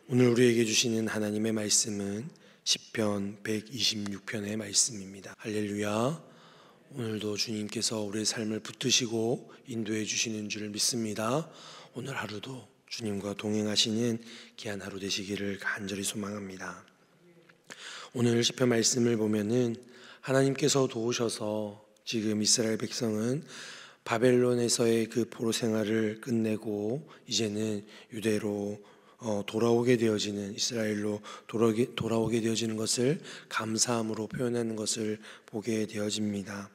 오늘 우리에게 주시는 하나님의 말씀은 시편 126편의 말씀입니다. 할렐루야. 오늘도 주님께서 우리의 삶을 붙드시고 인도해 주시는 줄 믿습니다. 오늘 하루도 주님과 동행하시는 귀한 하루 되시기를 간절히 소망합니다. 오늘 시편 말씀을 보면은 하나님께서 도우셔서 지금 이스라엘 백성은 바벨론에서의 그 포로 생활을 끝내고 이제는 유대로 돌아오게 되어지는, 이스라엘로 돌아오게 되어지는 것을 감사함으로 표현하는 것을 보게 되어집니다.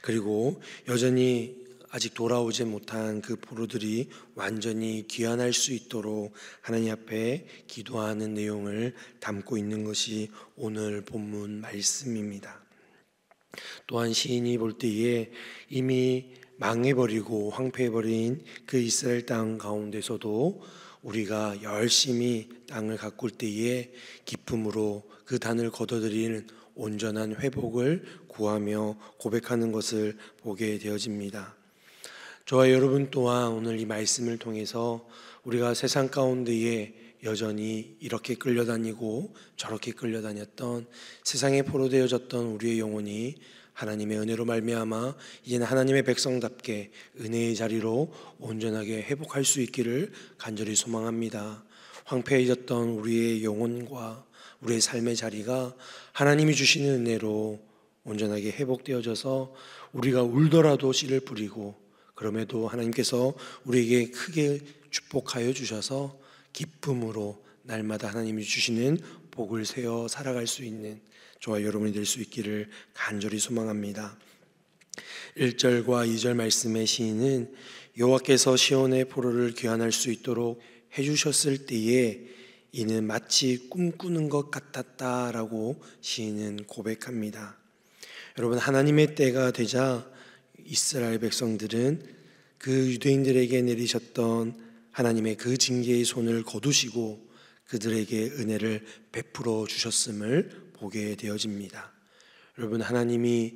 그리고 여전히 아직 돌아오지 못한 그 포로들이 완전히 귀환할 수 있도록 하나님 앞에 기도하는 내용을 담고 있는 것이 오늘 본문 말씀입니다. 또한 시인이 볼 때에 이미 망해버리고 황폐해버린 그 이스라엘 땅 가운데서도 우리가 열심히 땅을 가꿀 때에 기쁨으로 그 단을 거둬들이는 온전한 회복을 구하며 고백하는 것을 보게 되어집니다. 저와 여러분 또한 오늘 이 말씀을 통해서 우리가 세상 가운데에 여전히 이렇게 끌려다니고 저렇게 끌려다녔던, 세상에 포로되어졌던 우리의 영혼이 하나님의 은혜로 말미암아 이제는 하나님의 백성답게 은혜의 자리로 온전하게 회복할 수 있기를 간절히 소망합니다. 황폐해졌던 우리의 영혼과 우리의 삶의 자리가 하나님이 주시는 은혜로 온전하게 회복되어져서 우리가 울더라도 씨를 뿌리고, 그럼에도 하나님께서 우리에게 크게 축복하여 주셔서 기쁨으로 날마다 하나님이 주시는 복을 세어 살아갈 수 있는 저와 여러분이 될 수 있기를 간절히 소망합니다. 1절과 2절 말씀의 시인은 여호와께서 시온의 포로를 귀환할 수 있도록 해주셨을 때에 이는 마치 꿈꾸는 것 같았다라고 시인은 고백합니다. 여러분, 하나님의 때가 되자 이스라엘 백성들은 그 유대인들에게 내리셨던 하나님의 그 징계의 손을 거두시고 그들에게 은혜를 베풀어 주셨음을 보게 되어집니다. 여러분, 하나님이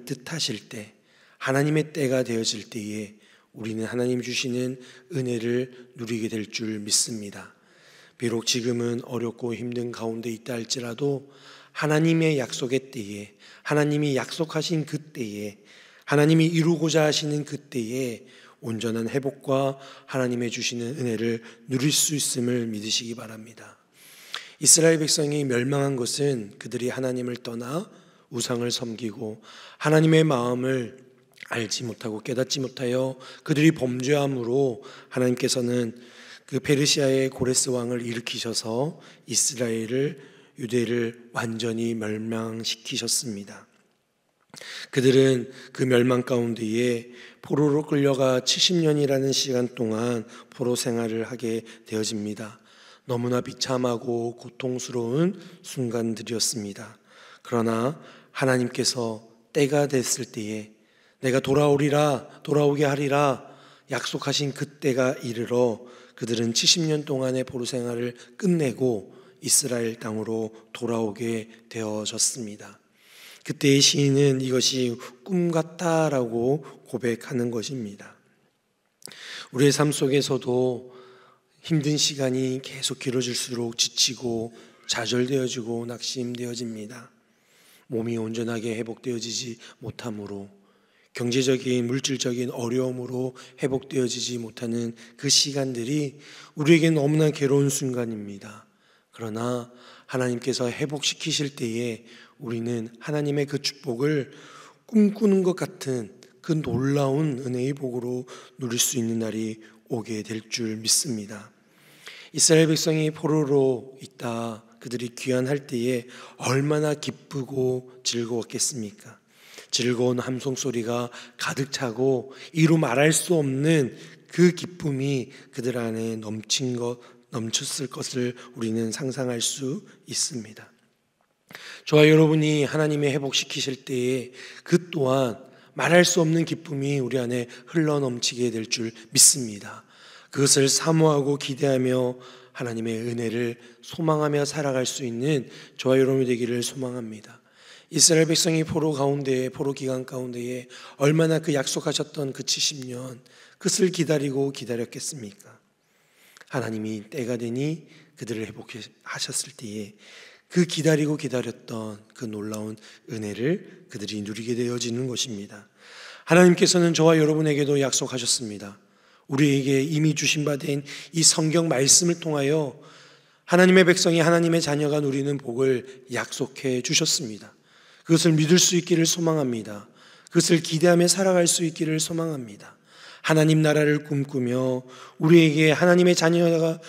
뜻하실 때, 하나님의 때가 되어질 때에 우리는 하나님 주시는 은혜를 누리게 될 줄 믿습니다. 비록 지금은 어렵고 힘든 가운데 있다 할지라도 하나님의 약속의 때에, 하나님이 약속하신 그 때에, 하나님이 이루고자 하시는 그 때에 온전한 회복과 하나님의 주시는 은혜를 누릴 수 있음을 믿으시기 바랍니다. 이스라엘 백성이 멸망한 것은 그들이 하나님을 떠나 우상을 섬기고 하나님의 마음을 알지 못하고 깨닫지 못하여 그들이 범죄함으로 하나님께서는 그 페르시아의 고레스 왕을 일으키셔서 이스라엘을, 유대를 완전히 멸망시키셨습니다. 그들은 그 멸망 가운데에 포로로 끌려가 70년이라는 시간 동안 포로 생활을 하게 되어집니다. 너무나 비참하고 고통스러운 순간들이었습니다. 그러나 하나님께서 때가 됐을 때에 내가 돌아오게 하리라 약속하신 그때가 이르러 그들은 70년 동안의 포로 생활을 끝내고 이스라엘 땅으로 돌아오게 되어졌습니다. 그때의 시인은 이것이 꿈 같다라고 고백하는 것입니다. 우리의 삶 속에서도 힘든 시간이 계속 길어질수록 지치고 좌절되어지고 낙심되어집니다. 몸이 온전하게 회복되어지지 못함으로, 경제적인 물질적인 어려움으로 회복되어지지 못하는 그 시간들이 우리에게 너무나 괴로운 순간입니다. 그러나 하나님께서 회복시키실 때에 우리는 하나님의 그 축복을 꿈꾸는 것 같은 그 놀라운 은혜의 복으로 누릴 수 있는 날이 오게 될 줄 믿습니다. 이스라엘 백성이 포로로 있다 그들이 귀환할 때에 얼마나 기쁘고 즐거웠겠습니까? 즐거운 함성 소리가 가득 차고 이루 말할 수 없는 그 기쁨이 그들 안에 넘쳤을 것을 우리는 상상할 수 있습니다. 저와 여러분이 하나님의 회복시키실 때에 그 또한 말할 수 없는 기쁨이 우리 안에 흘러넘치게 될 줄 믿습니다. 그것을 사모하고 기대하며 하나님의 은혜를 소망하며 살아갈 수 있는 저와 여러분이 되기를 소망합니다. 이스라엘 백성이 포로 기간 가운데에 얼마나 그 약속하셨던 그 70년 그것을 기다렸겠습니까? 하나님이 때가 되니 그들을 회복하셨을 때에 그 기다리고 기다렸던 그 놀라운 은혜를 그들이 누리게 되어지는 것입니다. 하나님께서는 저와 여러분에게도 약속하셨습니다. 우리에게 이미 주신 바 된 이 성경 말씀을 통하여 하나님의 백성이 하나님의 자녀가 누리는 복을 약속해 주셨습니다. 그것을 믿을 수 있기를 소망합니다. 그것을 기대하며 살아갈 수 있기를 소망합니다. 하나님 나라를 꿈꾸며 우리에게 하나님의 자녀가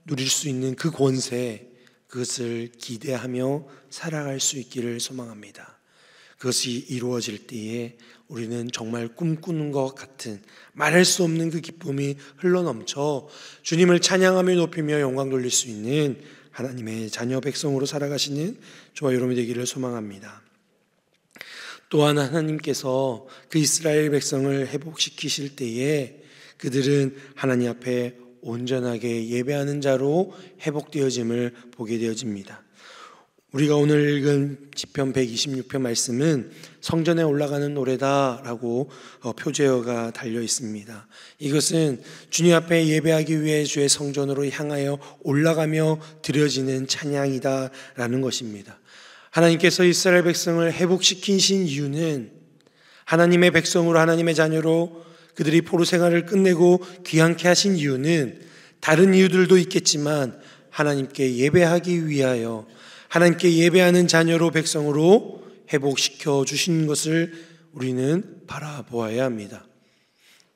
누릴 수 있는 그 권세, 그것을 기대하며 살아갈 수 있기를 소망합니다. 그것이 이루어질 때에 우리는 정말 꿈꾸는 것 같은 말할 수 없는 그 기쁨이 흘러넘쳐 주님을 찬양하며 높이며 영광 돌릴 수 있는 하나님의 자녀 백성으로 살아가시는 저와 여러분이 되기를 소망합니다. 또한 하나님께서 그 이스라엘 백성을 회복시키실 때에 그들은 하나님 앞에 온전하게 예배하는 자로 회복되어짐을 보게 되어집니다. 우리가 오늘 읽은 시편 126편 말씀은 성전에 올라가는 노래다라고 표제어가 달려 있습니다. 이것은 주님 앞에 예배하기 위해 주의 성전으로 향하여 올라가며 드려지는 찬양이다라는 것입니다. 하나님께서 이스라엘 백성을 회복시키신 이유는 하나님의 백성으로 하나님의 자녀로 그들이 포로 생활을 끝내고 귀환케 하신 이유는 다른 이유들도 있겠지만 하나님께 예배하기 위하여 하나님께 예배하는 자녀로 백성으로 회복시켜 주신 것을 우리는 바라보아야 합니다.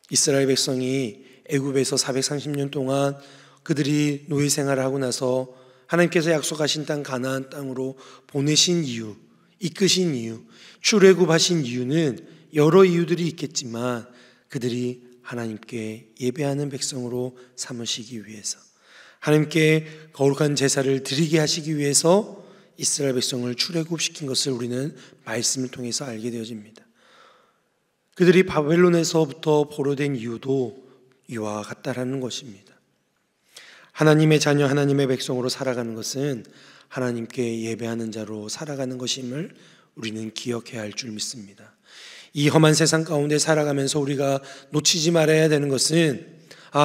이스라엘 백성이 애굽에서 430년 동안 그들이 노예 생활을 하고 나서 하나님께서 약속하신 땅 가나안 땅으로 보내신 이유, 이끄신 이유, 출애굽하신 이유는 여러 이유들이 있겠지만 그들이 하나님께 예배하는 백성으로 삼으시기 위해서, 하나님께 거룩한 제사를 드리게 하시기 위해서 이스라엘 백성을 출애굽시킨 것을 우리는 말씀을 통해서 알게 되어집니다. 그들이 바벨론에서부터 포로된 이유도 이와 같다라는 것입니다. 하나님의 자녀, 하나님의 백성으로 살아가는 것은 하나님께 예배하는 자로 살아가는 것임을 우리는 기억해야 할 줄 믿습니다. 이 험한 세상 가운데 살아가면서 우리가 놓치지 말아야 되는 것은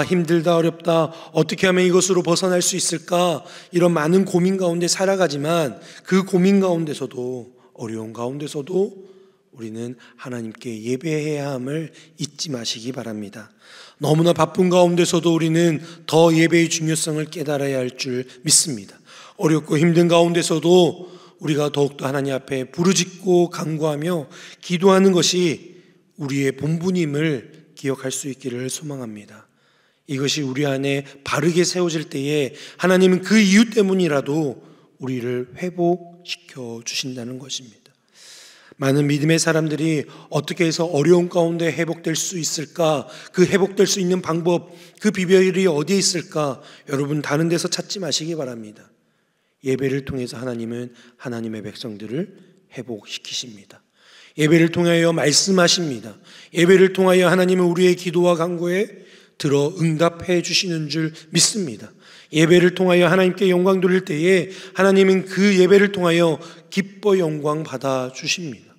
힘들다, 어렵다, 어떻게 하면 이것으로 벗어날 수 있을까, 이런 많은 고민 가운데 살아가지만 그 고민 가운데서도, 어려운 가운데서도 우리는 하나님께 예배해야 함을 잊지 마시기 바랍니다. 너무나 바쁜 가운데서도 우리는 더 예배의 중요성을 깨달아야 할 줄 믿습니다. 어렵고 힘든 가운데서도 우리가 더욱더 하나님 앞에 부르짖고 간구하며 기도하는 것이 우리의 본분임을 기억할 수 있기를 소망합니다. 이것이 우리 안에 바르게 세워질 때에 하나님은 그 이유 때문이라도 우리를 회복시켜 주신다는 것입니다. 많은 믿음의 사람들이 어떻게 해서 어려운 가운데 회복될 수 있을까, 그 회복될 수 있는 방법, 그 비결이 어디에 있을까, 여러분 다른 데서 찾지 마시기 바랍니다. 예배를 통해서 하나님은 하나님의 백성들을 회복시키십니다. 예배를 통하여 말씀하십니다. 예배를 통하여 하나님은 우리의 기도와 간구에 들어 응답해 주시는 줄 믿습니다. 예배를 통하여 하나님께 영광 돌릴 때에 하나님은 그 예배를 통하여 기뻐 영광 받아 주십니다.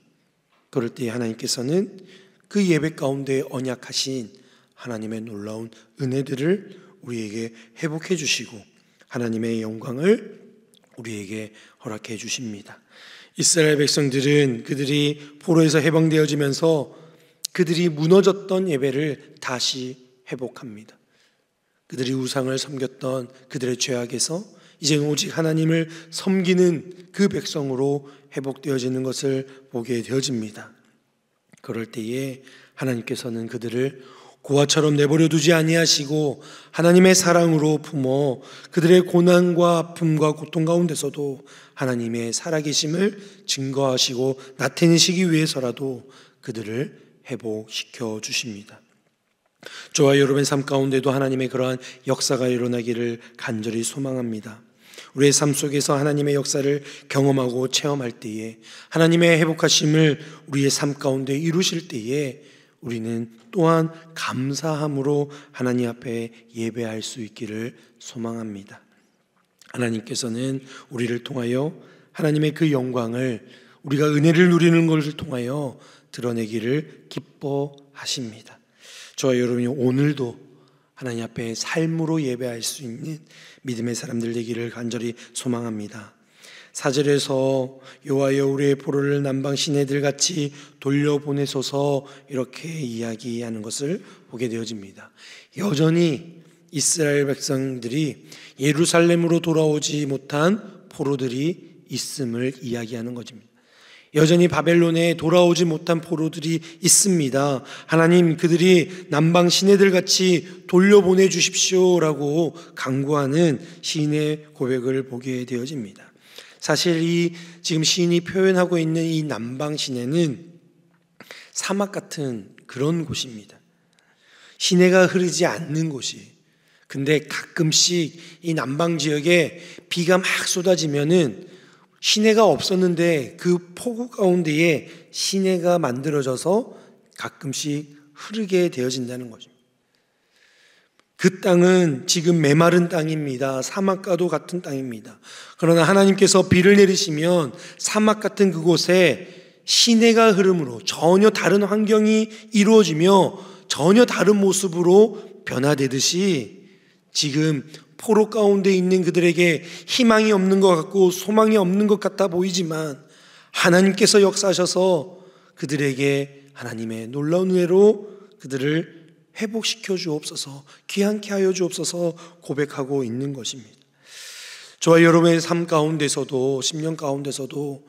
그럴 때 하나님께서는 그 예배 가운데 언약하신 하나님의 놀라운 은혜들을 우리에게 회복해 주시고 하나님의 영광을 우리에게 허락해 주십니다. 이스라엘 백성들은 그들이 포로에서 해방되어지면서 그들이 무너졌던 예배를 다시 회복합니다. 그들이 우상을 섬겼던 그들의 죄악에서 이제는 오직 하나님을 섬기는 그 백성으로 회복되어지는 것을 보게 되어집니다. 그럴 때에 하나님께서는 그들을 고아처럼 내버려 두지 아니하시고 하나님의 사랑으로 품어 그들의 고난과 아픔과 고통 가운데서도 하나님의 살아계심을 증거하시고 나타내시기 위해서라도 그들을 회복시켜 주십니다. 저와 여러분의 삶 가운데도 하나님의 그러한 역사가 일어나기를 간절히 소망합니다. 우리의 삶 속에서 하나님의 역사를 경험하고 체험할 때에 하나님의 회복하심을 우리의 삶 가운데 이루실 때에 우리는 또한 감사함으로 하나님 앞에 예배할 수 있기를 소망합니다. 하나님께서는 우리를 통하여 하나님의 그 영광을, 우리가 은혜를 누리는 것을 통하여 드러내기를 기뻐하십니다. 저와 여러분이 오늘도 하나님 앞에 삶으로 예배할 수 있는 믿음의 사람들 되기를 간절히 소망합니다. 4절에서 여호와여 우리의 포로를 남방 시내들 같이 돌려보내소서 이렇게 이야기하는 것을 보게 되어집니다. 여전히 이스라엘 백성들이 예루살렘으로 돌아오지 못한 포로들이 있음을 이야기하는 것입니다. 여전히 바벨론에 돌아오지 못한 포로들이 있습니다. 하나님 그들이 남방 시내들 같이 돌려보내 주십시오라고 간구하는 시인의 고백을 보게 되어집니다. 사실 이 지금 시인이 표현하고 있는 이 남방 시내는 사막 같은 그런 곳입니다. 시내가 흐르지 않는 곳이. 근데 가끔씩 이 남방 지역에 비가 막 쏟아지면은 시내가 없었는데 그 폭우 가운데에 시내가 만들어져서 가끔씩 흐르게 되어진다는 거죠. 그 땅은 지금 메마른 땅입니다. 사막과도 같은 땅입니다. 그러나 하나님께서 비를 내리시면 사막 같은 그곳에 시내가 흐름으로 전혀 다른 환경이 이루어지며 전혀 다른 모습으로 변화되듯이 지금 포로 가운데 있는 그들에게 희망이 없는 것 같고 소망이 없는 것 같아 보이지만 하나님께서 역사하셔서 그들에게 하나님의 놀라운 은혜로 그들을 회복시켜 주옵소서, 귀환케 하여 주옵소서 고백하고 있는 것입니다. 저와 여러분의 삶 가운데서도 10년 가운데서도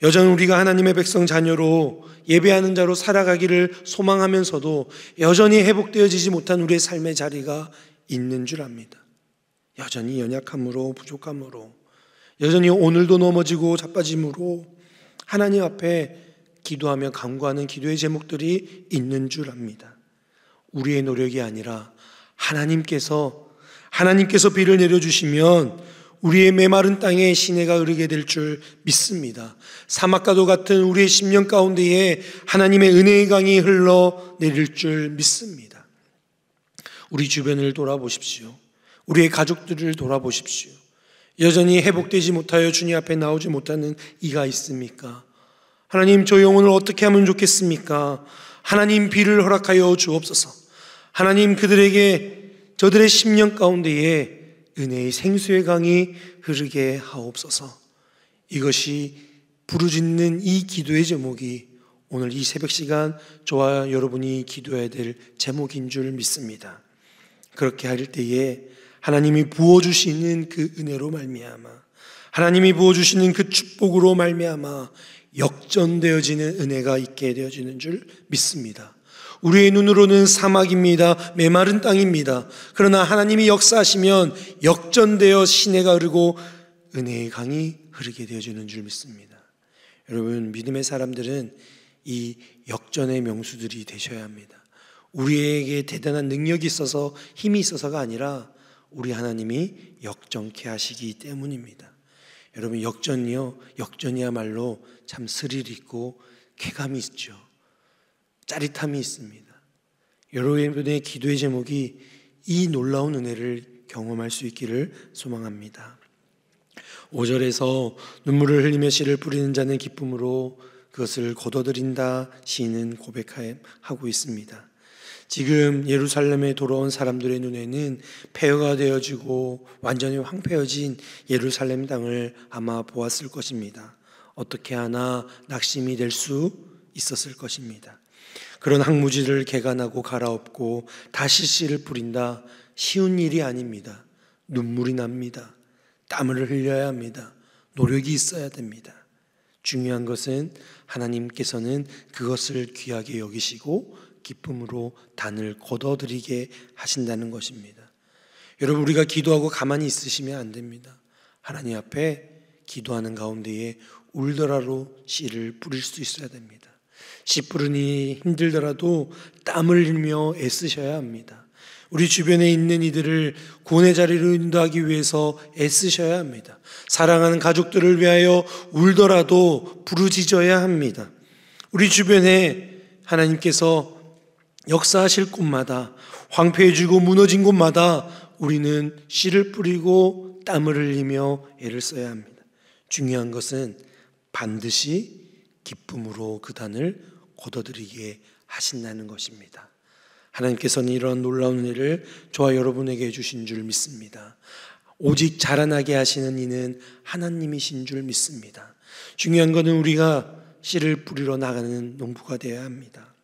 여전히 우리가 하나님의 백성 자녀로 예배하는 자로 살아가기를 소망하면서도 여전히 회복되어지지 못한 우리의 삶의 자리가 있는 줄 압니다. 여전히 연약함으로 부족함으로 여전히 오늘도 넘어지고 자빠짐으로 하나님 앞에 기도하며 간구하는 기도의 제목들이 있는 줄 압니다. 우리의 노력이 아니라 하나님께서 비를 내려주시면 우리의 메마른 땅에 시내가 흐르게 될 줄 믿습니다. 사막과도 같은 우리의 심령 가운데에 하나님의 은혜의 강이 흘러내릴 줄 믿습니다. 우리 주변을 돌아보십시오. 우리의 가족들을 돌아보십시오. 여전히 회복되지 못하여 주님 앞에 나오지 못하는 이가 있습니까? 하나님 저 영혼을 어떻게 하면 좋겠습니까? 하나님 비를 허락하여 주옵소서. 하나님 그들에게 저들의 심령 가운데에 은혜의 생수의 강이 흐르게 하옵소서. 이것이 부르짖는 이 기도의 제목이 오늘 이 새벽 시간 저와 여러분이 기도해야 될 제목인 줄 믿습니다. 그렇게 할 때에 하나님이 부어주시는 그 은혜로 말미암아 하나님이 부어주시는 그 축복으로 말미암아 역전되어지는 은혜가 있게 되어지는 줄 믿습니다. 우리의 눈으로는 사막입니다. 메마른 땅입니다. 그러나 하나님이 역사하시면 역전되어 시내가 흐르고 은혜의 강이 흐르게 되어지는 줄 믿습니다. 여러분 믿음의 사람들은 이 역전의 명수들이 되셔야 합니다. 우리에게 대단한 능력이 있어서 힘이 있어서가 아니라 우리 하나님이 역전케 하시기 때문입니다. 여러분 역전이야말로 참 스릴 있고 쾌감이 있죠. 짜릿함이 있습니다. 여러분의 기도의 제목이 이 놀라운 은혜를 경험할 수 있기를 소망합니다. 5절에서 눈물을 흘리며 씨를 뿌리는 자는 기쁨으로 그것을 거둬들인다 시인은 고백하고 있습니다. 지금 예루살렘에 돌아온 사람들의 눈에는 폐허가 되어지고 완전히 황폐해진 예루살렘 땅을 아마 보았을 것입니다. 어떻게 하나 낙심이 될 수 있었을 것입니다. 그런 항무지를 개간하고 갈아엎고 다시 씨를 뿌린다 쉬운 일이 아닙니다. 눈물이 납니다. 땀을 흘려야 합니다. 노력이 있어야 됩니다. 중요한 것은 하나님께서는 그것을 귀하게 여기시고 기쁨으로 단을 거둬들이게 하신다는 것입니다. 여러분 우리가 기도하고 가만히 있으시면 안 됩니다. 하나님 앞에 기도하는 가운데에 울더라도 씨를 뿌릴 수 있어야 됩니다. 씨 뿌르니 힘들더라도 땀을 흘리며 애쓰셔야 합니다. 우리 주변에 있는 이들을 구원의 자리로 인도하기 위해서 애쓰셔야 합니다. 사랑하는 가족들을 위하여 울더라도 부르짖어야 합니다. 우리 주변에 하나님께서 역사하실 곳마다 황폐해지고 무너진 곳마다 우리는 씨를 뿌리고 땀을 흘리며 애를 써야 합니다. 중요한 것은 반드시 기쁨으로 그 단을 거둬들이게 하신다는 것입니다. 하나님께서는 이런 놀라운 은혜를 저와 여러분에게 주신 줄 믿습니다. 오직 자라나게 하시는 이는 하나님이신 줄 믿습니다. 중요한 것은 우리가 씨를 뿌리러 나가는 농부가 되어야 합니다.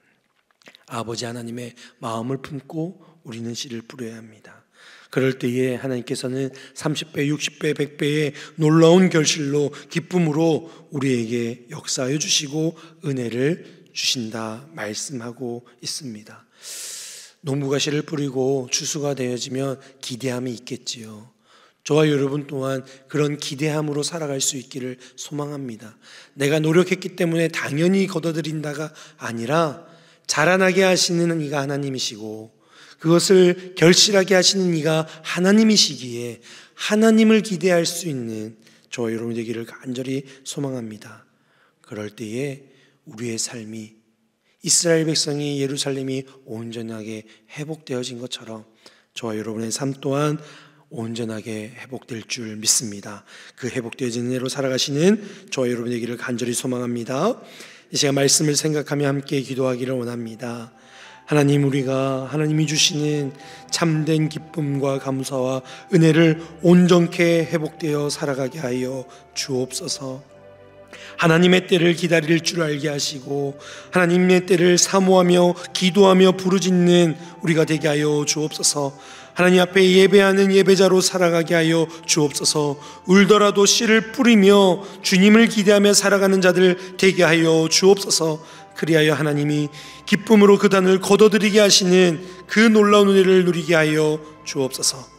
아버지 하나님의 마음을 품고 우리는 씨를 뿌려야 합니다. 그럴 때에 하나님께서는 30배, 60배, 100배의 놀라운 결실로 기쁨으로 우리에게 역사하여 주시고 은혜를 주신다 말씀하고 있습니다. 농부가 씨를 뿌리고 추수가 되어지면 기대함이 있겠지요. 저와 여러분 또한 그런 기대함으로 살아갈 수 있기를 소망합니다. 내가 노력했기 때문에 당연히 거둬들인다가 아니라 자라나게 하시는 이가 하나님이시고 그것을 결실하게 하시는 이가 하나님이시기에 하나님을 기대할 수 있는 저와 여러분 되기를 간절히 소망합니다. 그럴 때에 우리의 삶이 이스라엘 백성이 예루살렘이 온전하게 회복되어진 것처럼 저와 여러분의 삶 또한 온전하게 회복될 줄 믿습니다. 그 회복되어진 은혜로 살아가시는 저와 여러분 되기를 간절히 소망합니다. 이 시간 말씀을 생각하며 함께 기도하기를 원합니다. 하나님, 우리가 하나님이 주시는 참된 기쁨과 감사와 은혜를 온전케 회복되어 살아가게 하여 주옵소서. 하나님의 때를 기다릴 줄 알게 하시고 하나님의 때를 사모하며 기도하며 부르짖는 우리가 되게 하여 주옵소서. 하나님 앞에 예배하는 예배자로 살아가게 하여 주옵소서. 울더라도 씨를 뿌리며 주님을 기대하며 살아가는 자들 되게 하여 주옵소서. 그리하여 하나님이 기쁨으로 그 단을 거둬들이게 하시는 그 놀라운 은혜를 누리게 하여 주옵소서.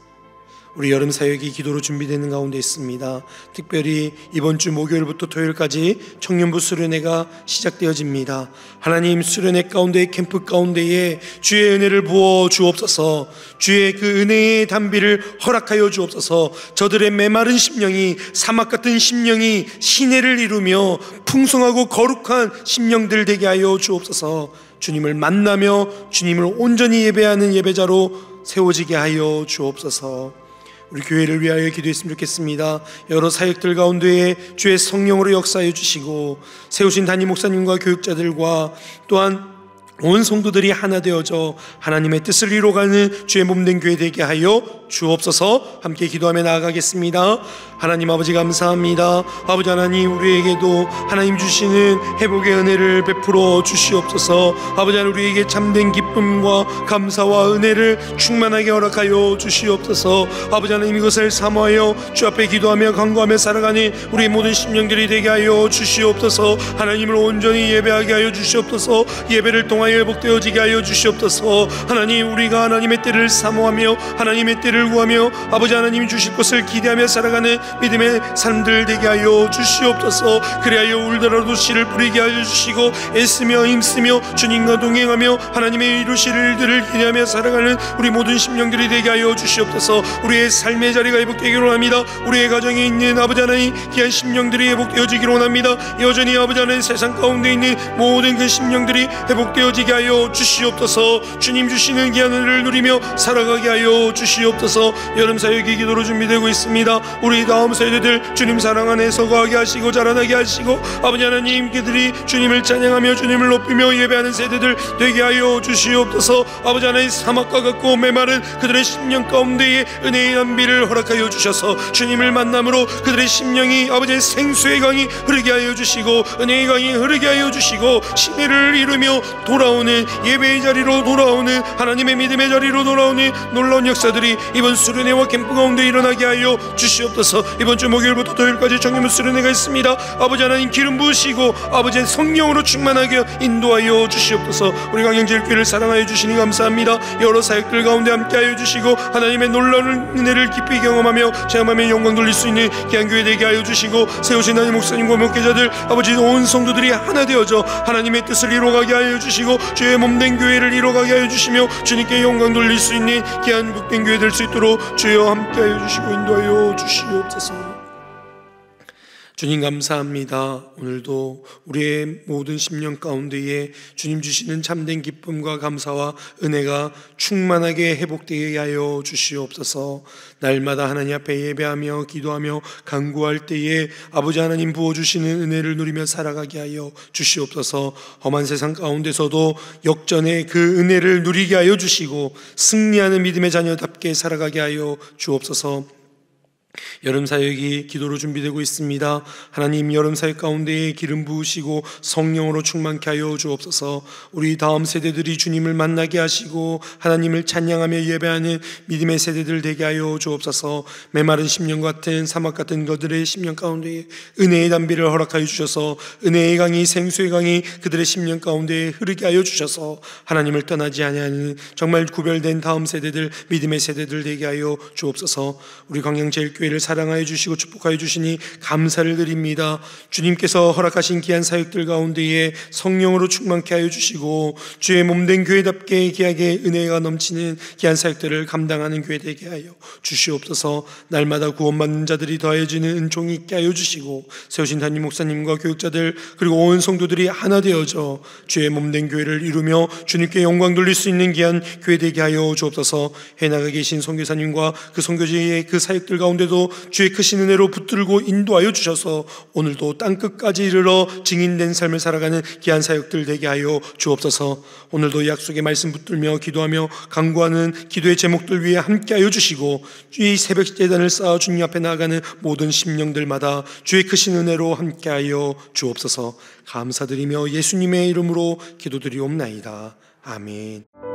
우리 여름 사역이 기도로 준비되는 가운데 있습니다. 특별히 이번 주 목요일부터 토요일까지 청년부 수련회가 시작되어집니다. 하나님, 수련회 가운데 캠프 가운데에 주의 은혜를 부어 주옵소서. 주의 그 은혜의 담비를 허락하여 주옵소서. 저들의 메마른 심령이 사막 같은 심령이 시내를 이루며 풍성하고 거룩한 심령들 되게 하여 주옵소서. 주님을 만나며 주님을 온전히 예배하는 예배자로 세워지게 하여 주옵소서. 우리 교회를 위하여 기도했으면 좋겠습니다. 여러 사역들 가운데에 주의 성령으로 역사해 주시고 세우신 담임 목사님과 교육자들과 또한 온 성도들이 하나 되어져 하나님의 뜻을 이루어가는 주의 몸된 교회 되게 하여 주옵소서. 함께 기도하며 나아가겠습니다. 하나님 아버지 감사합니다. 아버지 하나님, 우리에게도 하나님 주시는 회복의 은혜를 베풀어 주시옵소서. 아버지 하나님, 우리에게 참된 기쁨과 감사와 은혜를 충만하게 허락하여 주시옵소서. 아버지 하나님, 이것을 사모하여 주 앞에 기도하며 간구하며 살아가는 우리 모든 심령들이 되게 하여 주시옵소서. 하나님을 온전히 예배하게 하여 주시옵소서. 예배를 통하여 회복되어지게 하여 주시옵소서. 하나님, 우리가 하나님의 때를 사모하며 하나님의 때를 구하며 아버지 하나님이 주실 것을 기대하며 살아가는 믿음의 삶들 되게 하여 주시옵소서. 그리하여 울더라도 씨를 뿌리게 하여 주시고 애쓰며 힘쓰며 주님과 동행하며 하나님의 이루실 일들을 기대하며 살아가는 우리 모든 심령들이 되게 하여 주시옵소서. 우리의 삶의 자리가 회복되기를 원합니다. 우리의 가정에 있는 아버지 하나님 귀한 심령들이 회복되어지기를 원합니다. 여전히 아버지 하나님 세상 가운데 있는 모든 그 심령들이 회복되어지게 하여 주시옵소서. 주님 주시는 귀한 은혜를 누리며 살아가게 하여 주시옵소서. 여름 사역이 기도로 준비되고 있습니다. 우리 다음 세대들 주님 사랑 안에서 거하게 하시고 자라나게 하시고 아버지 하나님, 그들이 주님을 찬양하며 주님을 높이며 예배하는 세대들 되게 하여 주시옵소서. 아버지 하나님, 사막과 같고 메마른 그들의 심령 가운데에 은혜의 연비를 허락하여 주셔서 주님을 만남으로 그들의 심령이 아버지의 생수의 강이 흐르게 하여 주시고 은혜의 강이 흐르게 하여 주시고 시내를 이루며 돌아오는 예배의 자리로 돌아오는 하나님의 믿음의 자리로 돌아오는 놀라운 역사들이 이번 수련회와 캠프 가운데 일어나게 하여 주시옵소서. 이번 주 목요일부터 토요일까지 청년부 수련회가 있습니다. 아버지 하나님, 기름 부으시고 아버지의 성령으로 충만하게 인도하여 주시옵소서. 우리 강영제일교회를 사랑하여 주시니 감사합니다. 여러 사역들 가운데 함께하여 주시고 하나님의 놀라운 은혜를 깊이 경험하며 체험하며 영광 돌릴 수 있는 귀한 교회 되게 하여 주시고 세우신 하나님 목사님과 목회자들 아버지 온 성도들이 하나 되어져 하나님의 뜻을 이루어가게 하여 주시고 주의 몸된 교회를 이루어가게 하여 주시며 주님께 영광 돌릴 수 있는 귀한 복된 교회 될 수 있도록 주여 함께하여 주시고 인도하여 주시옵소서. 주님 감사합니다. 오늘도 우리의 모든 심령 가운데에 주님 주시는 참된 기쁨과 감사와 은혜가 충만하게 회복되게 하여 주시옵소서. 날마다 하나님 앞에 예배하며 기도하며 간구할 때에 아버지 하나님 부어주시는 은혜를 누리며 살아가게 하여 주시옵소서. 험한 세상 가운데서도 역전의 그 은혜를 누리게 하여 주시고 승리하는 믿음의 자녀답게 살아가게 하여 주옵소서. 여름 사역이 기도로 준비되고 있습니다. 하나님, 여름 사역 가운데에 기름 부으시고 성령으로 충만케 하여 주옵소서. 우리 다음 세대들이 주님을 만나게 하시고 하나님을 찬양하며 예배하는 믿음의 세대들 되게 하여 주옵소서. 메마른 심령 같은 사막 같은 그들의 심령 가운데에 은혜의 담비를 허락하여 주셔서 은혜의 강이, 생수의 강이 그들의 심령 가운데에 흐르게 하여 주셔서 하나님을 떠나지 아니하는 정말 구별된 다음 세대들, 믿음의 세대들 되게 하여 주옵소서. 우리 광양제일교회를 사랑하여 주시고 축복하여 주시니 감사를 드립니다. 주님께서 허락하신 귀한 사역들 가운데에 성령으로 충만케 하여 주시고 주의 몸된 교회답게 귀하게 은혜가 넘치는 귀한 사역들을 감당하는 교회 되게 하여 주시옵소서. 날마다 구원받는 자들이 더해지는 은총이 있게 하여 주시고 세우신 담임 목사님과 교육자들 그리고 온 성도들이 하나 되어져 주의 몸된 교회를 이루며 주님께 영광 돌릴 수 있는 귀한 교회 되게 하여 주옵소서. 해나가 계신 선교사님과 그 선교지의 그 사역들 가운데도 주의 크신 은혜로 붙들고 인도하여 주셔서 오늘도 땅끝까지 이르러 증인된 삶을 살아가는 귀한 사역들 되게 하여 주옵소서. 오늘도 약속의 말씀 붙들며 기도하며 간구하는 기도의 제목들 위해 함께 하여 주시고 이 새벽 제단을 쌓아 주님 앞에 나아가는 모든 심령들마다 주의 크신 은혜로 함께 하여 주옵소서. 감사드리며 예수님의 이름으로 기도드리옵나이다. 아멘.